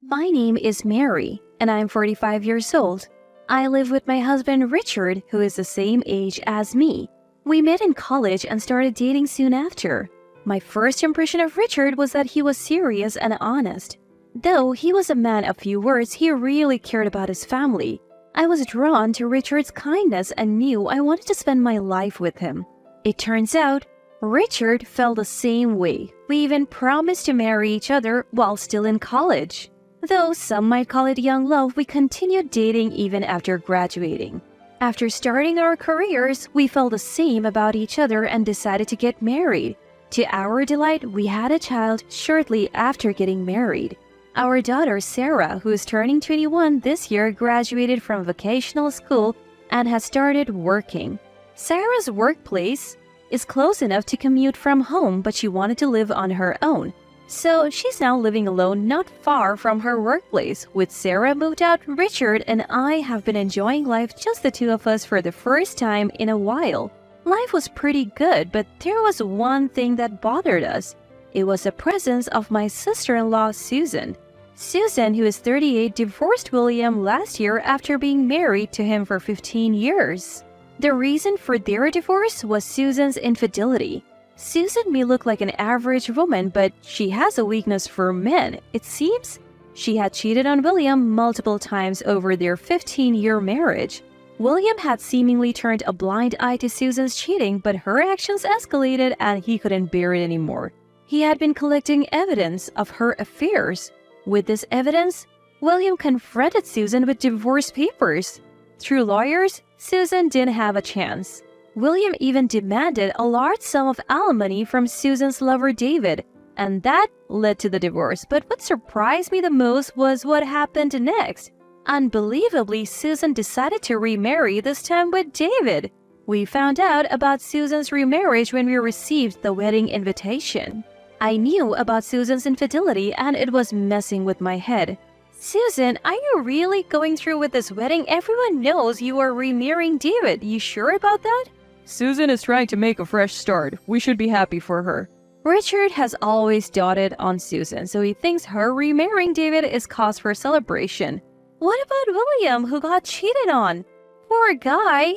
My name is Mary, and I'm 45 years old. I live with my husband Richard, who is the same age as me. We met in college and started dating soon after. My first impression of Richard was that he was serious and honest. Though he was a man of few words, he really cared about his family. I was drawn to Richard's kindness and knew I wanted to spend my life with him. It turns out, Richard felt the same way. We even promised to marry each other while still in college. Though some might call it young love, we continued dating even after graduating. After starting our careers, we felt the same about each other and decided to get married. To our delight, we had a child shortly after getting married. Our daughter Sarah, who is turning 21 this year, graduated from vocational school and has started working. Sarah's workplace is close enough to commute from home, but she wanted to live on her own. So she's now living alone not far from her workplace. With Sarah moved out, Richard and I have been enjoying life, just the two of us, for the first time in a while. Life was pretty good, but there was one thing that bothered us. It was the presence of my sister-in-law, Susan. Susan, who is 38, divorced William last year after being married to him for 15 years. The reason for their divorce was Susan's infidelity. Susan may look like an average woman, but she has a weakness for men. It seems she had cheated on William multiple times over their 15-year marriage. William had seemingly turned a blind eye to Susan's cheating, but her actions escalated and he couldn't bear it anymore. He had been collecting evidence of her affairs. With this evidence, William confronted Susan with divorce papers. Through lawyers, Susan didn't have a chance. William even demanded a large sum of alimony from Susan's lover David, and that led to the divorce. But what surprised me the most was what happened next. Unbelievably, Susan decided to remarry, this time with David. We found out about Susan's remarriage when we received the wedding invitation. I knew about Susan's infidelity and it was messing with my head. Susan, are you really going through with this wedding? Everyone knows you are remarrying David. You sure about that? Susan is trying to make a fresh start. We should be happy for her. Richard has always doted on Susan, so he thinks her remarrying David is cause for celebration. What about William, who got cheated on? Poor guy.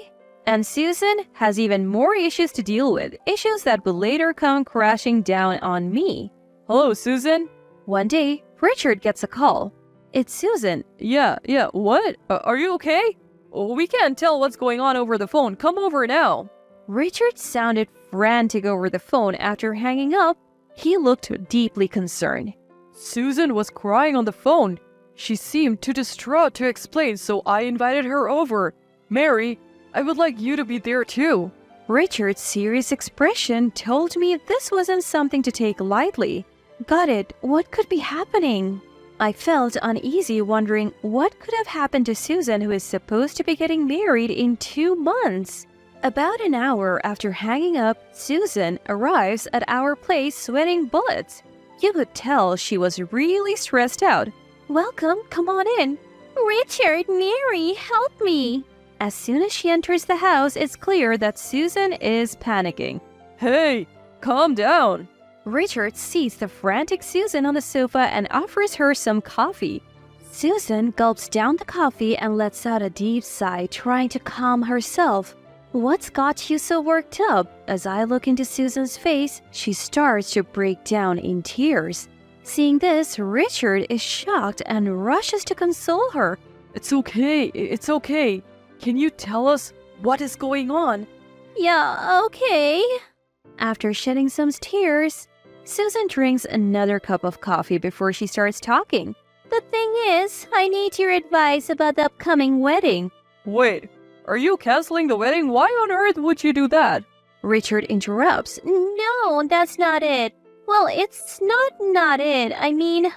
And Susan has even more issues to deal with, issues that will later come crashing down on me. Hello, Susan? One day, Richard gets a call. It's Susan. Yeah, what? Are you okay? We can't tell what's going on over the phone. Come over now. Richard sounded frantic over the phone. After hanging up, he looked deeply concerned. Susan was crying on the phone. She seemed too distraught to explain, so I invited her over. Mary, I would like you to be there too. Richard's serious expression told me this wasn't something to take lightly. Got it. What could be happening? I felt uneasy, wondering what could have happened to Susan, who is supposed to be getting married in 2 months. About an hour after hanging up, Susan arrives at our place sweating bullets. You could tell she was really stressed out. Welcome, come on in. Richard, Mary, help me. As soon as she enters the house, it's clear that Susan is panicking. Hey, calm down. Richard sees the frantic Susan on the sofa and offers her some coffee. Susan gulps down the coffee and lets out a deep sigh, trying to calm herself. What's got you so worked up? As I look into Susan's face, she starts to break down in tears. Seeing this, Richard is shocked and rushes to console her. It's okay. Can you tell us what is going on? Yeah, okay. After shedding some tears, Susan drinks another cup of coffee before she starts talking. The thing is, I need your advice about the upcoming wedding. Wait, are you canceling the wedding? Why on earth would you do that? Richard interrupts. No, that's not it. Well, it's not it. I mean,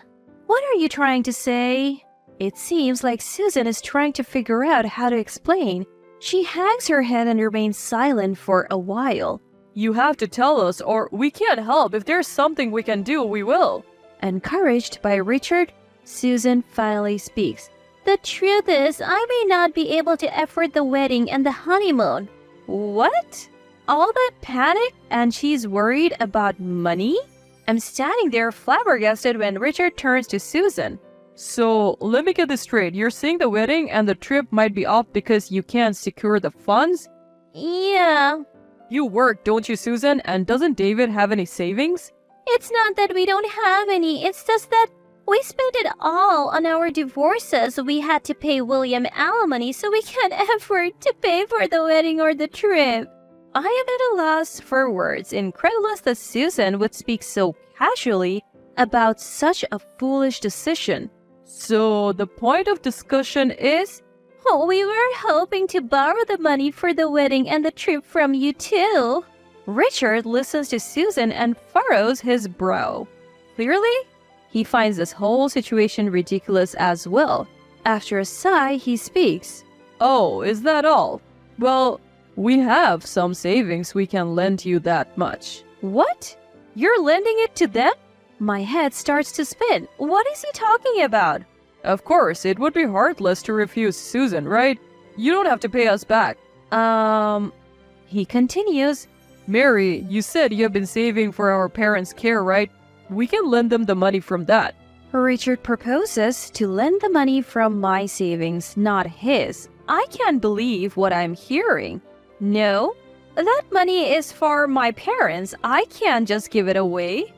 what are you trying to say? It seems like Susan is trying to figure out how to explain. She hangs her head and remains silent for a while. You have to tell us, or we can't help. If there's something we can do, we will. Encouraged by Richard, Susan finally speaks. The truth is, I may not be able to afford the wedding and the honeymoon. What? All that panic and she's worried about money? I'm standing there flabbergasted when Richard turns to Susan. So, let me get this straight. You're saying the wedding and the trip might be off because you can't secure the funds? Yeah. You work, don't you, Susan? And doesn't David have any savings? It's not that we don't have any, it's just that we spent it all on our divorces. We had to pay William alimony, so we can't afford to pay for the wedding or the trip. I am at a loss for words, incredulous that Susan would speak so casually about such a foolish decision. So, the point of discussion is? Oh, we were hoping to borrow the money for the wedding and the trip from you too. Richard listens to Susan and furrows his brow. Clearly, he finds this whole situation ridiculous as well. After a sigh, he speaks. Oh, is that all? Well, we have some savings we can lend you that much. What? You're lending it to them? My head starts to spin. What is he talking about? Of course, it would be heartless to refuse Susan, right? You don't have to pay us back. He continues. Mary, you said you have been saving for our parents' care, right? We can lend them the money from that. Richard proposes to lend the money from my savings, not his. I can't believe what I'm hearing. No, that money is for my parents. I can't just give it away.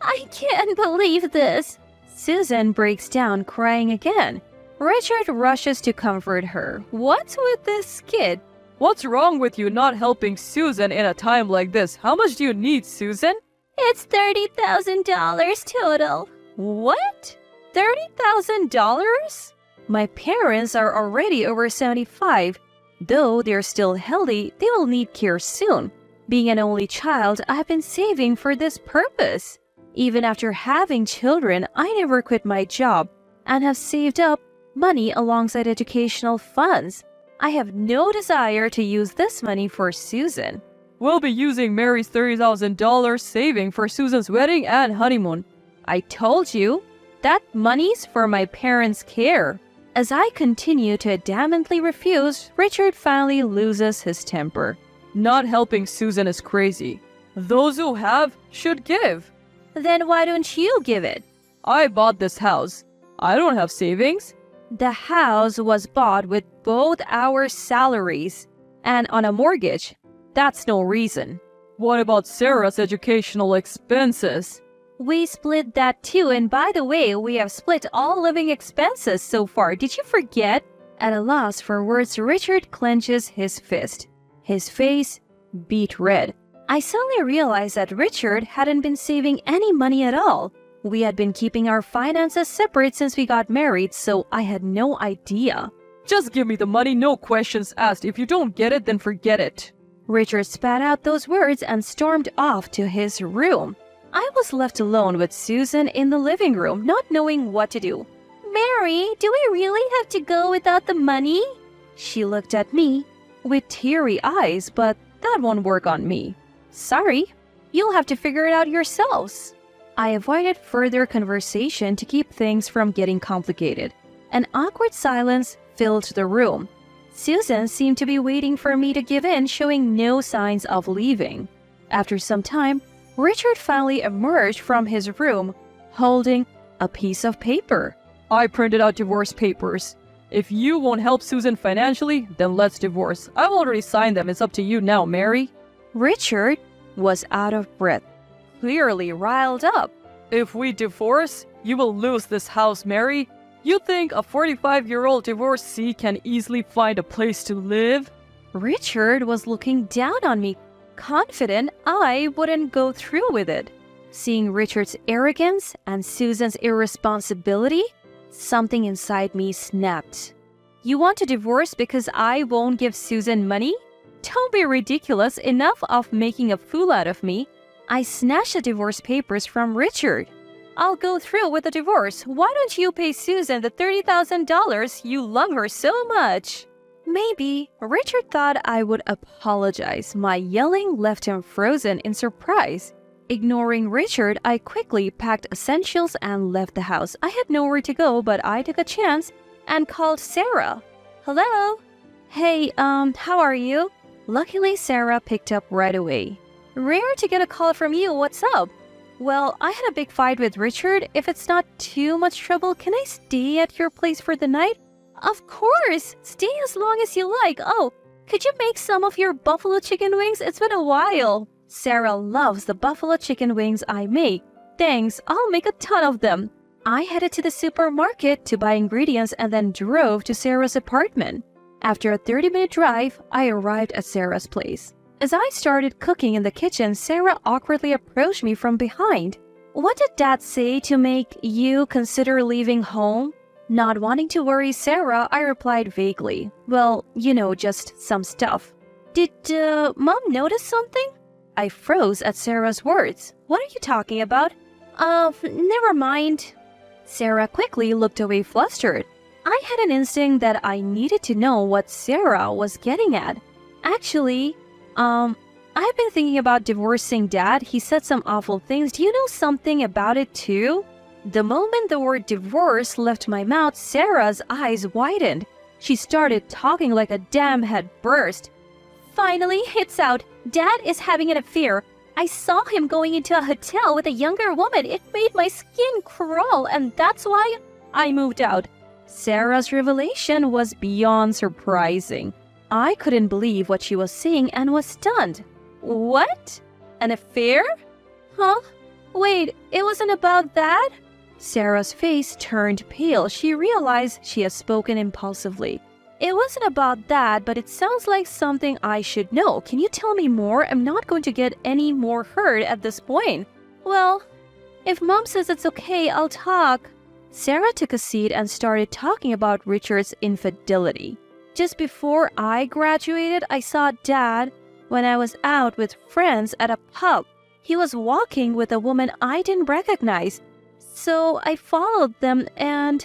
I can't believe this. Susan breaks down crying again. Richard rushes to comfort her. What's with this kid? What's wrong with you not helping Susan in a time like this? How much do you need, Susan? It's $30,000 total. What? $30,000? My parents are already over 75. Though they're still healthy, they will need care soon. Being an only child, I've been saving for this purpose. Even after having children, I never quit my job and have saved up money alongside educational funds. I have no desire to use this money for Susan. We'll be using Mary's $30,000 saving for Susan's wedding and honeymoon. I told you, that money's for my parents' care. As I continue to adamantly refuse, Richard finally loses his temper. Not helping Susan is crazy. Those who have should give. Then why don't you give it? I bought this house. I don't have savings. The house was bought with both our salaries and on a mortgage. That's no reason. What about Sarah's educational expenses? We split that too, and by the way, we have split all living expenses so far. Did you forget? At a loss for words, Richard clenches his fist. His face beat red. I suddenly realized that Richard hadn't been saving any money at all. We had been keeping our finances separate since we got married, so I had no idea. Just give me the money, no questions asked. If you don't get it, then forget it. Richard spat out those words and stormed off to his room. I was left alone with Susan in the living room, not knowing what to do. Mary, do we really have to go without the money? She looked at me with teary eyes, but that won't work on me. Sorry, you'll have to figure it out yourselves. I avoided further conversation to keep things from getting complicated. An awkward silence filled the room. Susan seemed to be waiting for me to give in, showing no signs of leaving. After some time, Richard finally emerged from his room, holding a piece of paper. I printed out divorce papers. If you won't help Susan financially, then let's divorce. I've already signed them. It's up to you now, Mary. Richard was out of breath, clearly riled up. If we divorce, you will lose this house, Mary. You think a 45-year-old divorcee can easily find a place to live? Richard was looking down on me, confident I wouldn't go through with it. Seeing Richard's arrogance and Susan's irresponsibility, something inside me snapped. You want to divorce because I won't give Susan money? Don't be ridiculous. Enough of making a fool out of me. I snatched the divorce papers from Richard. I'll go through with the divorce. Why don't you pay Susan the $30,000? You love her so much. Maybe Richard thought I would apologize. My yelling left him frozen in surprise. Ignoring Richard, I quickly packed essentials and left the house. I had nowhere to go, but I took a chance and called Sarah. Hello? Hey, how are you? Luckily, Sarah picked up right away. Rare to get a call from you. What's up? Well, I had a big fight with Richard. If it's not too much trouble, can I stay at your place for the night? Of course! Stay as long as you like. Oh, could you make some of your buffalo chicken wings? It's been a while. Sarah loves the buffalo chicken wings I make. Thanks, I'll make a ton of them. I headed to the supermarket to buy ingredients and then drove to Sarah's apartment. After a 30-minute drive, I arrived at Sarah's place. As I started cooking in the kitchen, Sarah awkwardly approached me from behind. What did Dad say to make you consider leaving home? Not wanting to worry Sarah, I replied vaguely. Well, just some stuff. Did Mom notice something? I froze at Sarah's words. What are you talking about? Never mind. Sarah quickly looked away flustered. I had an instinct that I needed to know what Sarah was getting at. Actually, I've been thinking about divorcing Dad. He said some awful things. Do you know something about it too? The moment the word divorce left my mouth, Sarah's eyes widened. She started talking like a dam had burst. Finally, it's out. Dad is having an affair. I saw him going into a hotel with a younger woman. It made my skin crawl, and that's why I moved out. Sarah's revelation was beyond surprising. I couldn't believe what she was saying and was stunned. What? An affair? Huh? Wait, it wasn't about that? Sarah's face turned pale. She realized she had spoken impulsively. It wasn't about that, but it sounds like something I should know. Can you tell me more? I'm not going to get any more hurt at this point. Well, if Mom says it's okay, I'll talk. Sarah took a seat and started talking about Richard's infidelity. Just before I graduated, I saw Dad when I was out with friends at a pub. He was walking with a woman I didn't recognize. So I followed them and...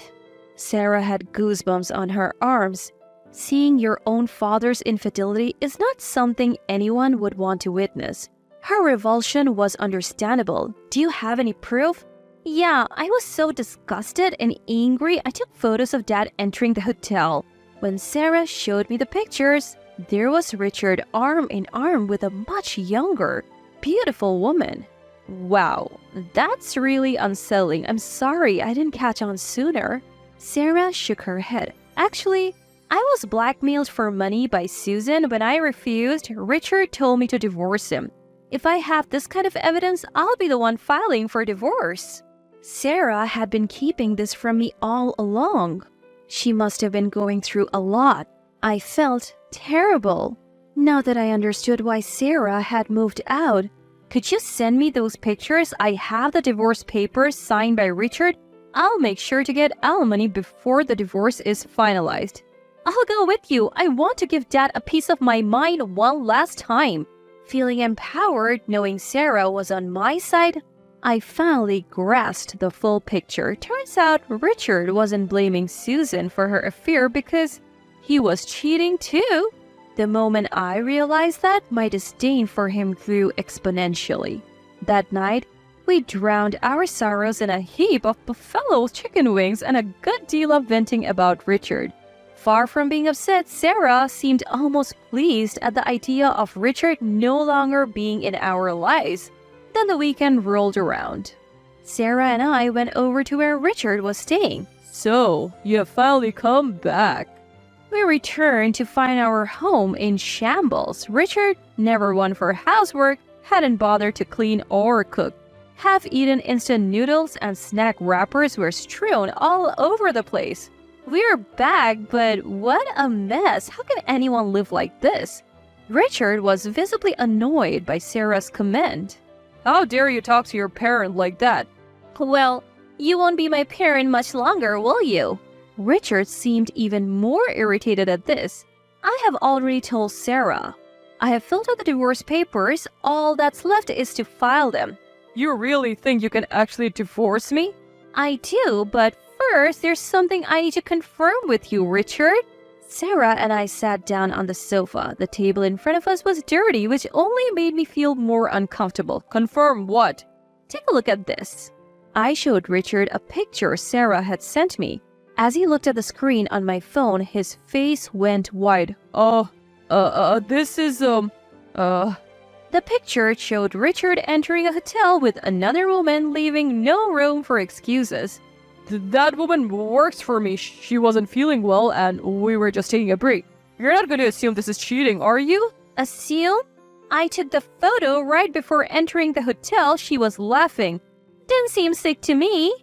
Sarah had goosebumps on her arms. Seeing your own father's infidelity is not something anyone would want to witness. Her revulsion was understandable. Do you have any proof? Yeah, I was so disgusted and angry I took photos of Dad entering the hotel. When Sarah showed me the pictures, there was Richard arm in arm with a much younger, beautiful woman. Wow, that's really unsettling. I'm sorry I didn't catch on sooner. Sarah shook her head. Actually, I was blackmailed for money by Susan. When I refused, Richard told me to divorce him. If I have this kind of evidence, I'll be the one filing for divorce. Sarah had been keeping this from me all along. She must have been going through a lot. I felt terrible. Now that I understood why Sarah had moved out, could you send me those pictures? I have the divorce papers signed by Richard. I'll make sure to get alimony before the divorce is finalized. I'll go with you. I want to give Dad a piece of my mind one last time. Feeling empowered, knowing Sarah was on my side, I finally grasped the full picture. Turns out Richard wasn't blaming Susan for her affair because he was cheating too. The moment I realized that, my disdain for him grew exponentially. That night, we drowned our sorrows in a heap of buffalo chicken wings and a good deal of venting about Richard. Far from being upset, Sarah seemed almost pleased at the idea of Richard no longer being in our lives. Then the weekend rolled around. Sarah and I went over to where Richard was staying. So, you have finally come back. We returned to find our home in shambles. Richard, never one for housework, hadn't bothered to clean or cook. Half-eaten instant noodles and snack wrappers were strewn all over the place. We're back, but what a mess. How can anyone live like this? Richard was visibly annoyed by Sarah's comment. How dare you talk to your parent like that? Well, you won't be my parent much longer, will you? Richard seemed even more irritated at this. I have already told Sarah. I have filled out the divorce papers. All that's left is to file them. You really think you can actually divorce me? I do, but first, there's something I need to confirm with you, Richard. Sarah and I sat down on the sofa. The table in front of us was dirty, which only made me feel more uncomfortable. Confirm what? Take a look at this. I showed Richard a picture Sarah had sent me. As he looked at the screen on my phone, his face went wide. This is, The The picture showed Richard entering a hotel with another woman, leaving no room for excuses. That woman works for me. She wasn't feeling well and we were just taking a break. You're not going to assume this is cheating, are you? Assume? I took the photo right before entering the hotel. She was laughing. Didn't seem sick to me.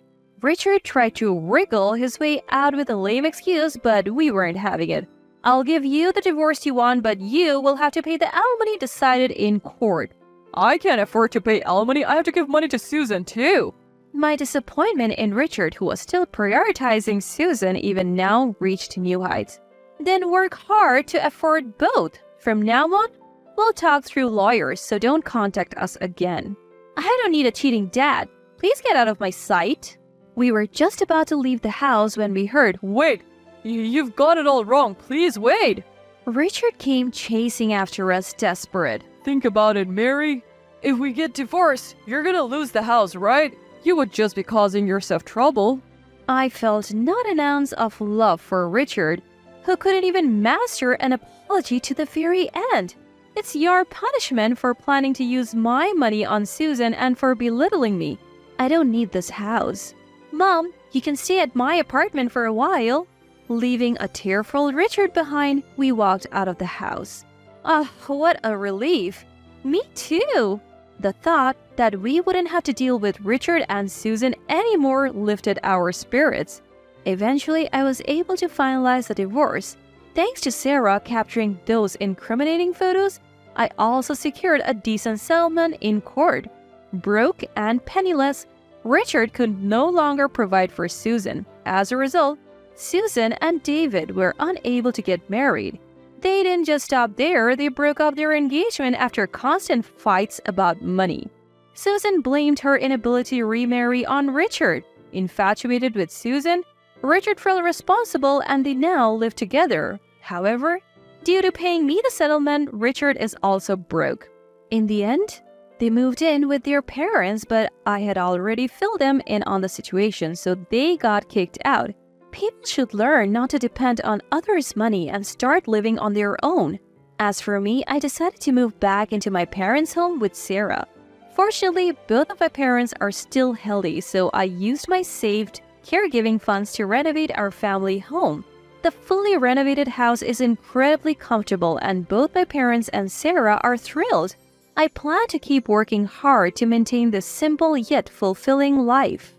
Richard tried to wriggle his way out with a lame excuse, but we weren't having it. I'll give you the divorce you want, but you will have to pay the alimony decided in court. I can't afford to pay alimony. I have to give money to Susan, too. My disappointment in Richard, who was still prioritizing Susan, even now reached new heights. Then work hard to afford both. From now on, we'll talk through lawyers, so don't contact us again. I don't need a cheating dad. Please get out of my sight. We were just about to leave the house when we heard, Wait, you've got it all wrong. Please wait. Richard came chasing after us, desperate. Think about it, Mary. If we get divorced, you're gonna lose the house, right? You would just be causing yourself trouble. I felt not an ounce of love for Richard, who couldn't even master an apology to the very end. It's your punishment for planning to use my money on Susan and for belittling me. I don't need this house. Mom, you can stay at my apartment for a while. Leaving a tearful Richard behind, we walked out of the house. What a relief. Me too. The thought that we wouldn't have to deal with Richard and Susan anymore lifted our spirits. Eventually, I was able to finalize the divorce. Thanks to Sarah capturing those incriminating photos, I also secured a decent settlement in court. Broke and penniless, Richard could no longer provide for Susan. As a result, Susan and David were unable to get married. They didn't just stop there, they broke up their engagement after constant fights about money. Susan blamed her inability to remarry on Richard. Infatuated with Susan, Richard felt responsible and they now live together. However, due to paying me the settlement, Richard is also broke. In the end, they moved in with their parents, but I had already filled them in on the situation, so they got kicked out. People should learn not to depend on others' money and start living on their own. As for me, I decided to move back into my parents' home with Sarah. Fortunately, both of my parents are still healthy, so I used my saved caregiving funds to renovate our family home. The fully renovated house is incredibly comfortable and both my parents and Sarah are thrilled. I plan to keep working hard to maintain this simple yet fulfilling life.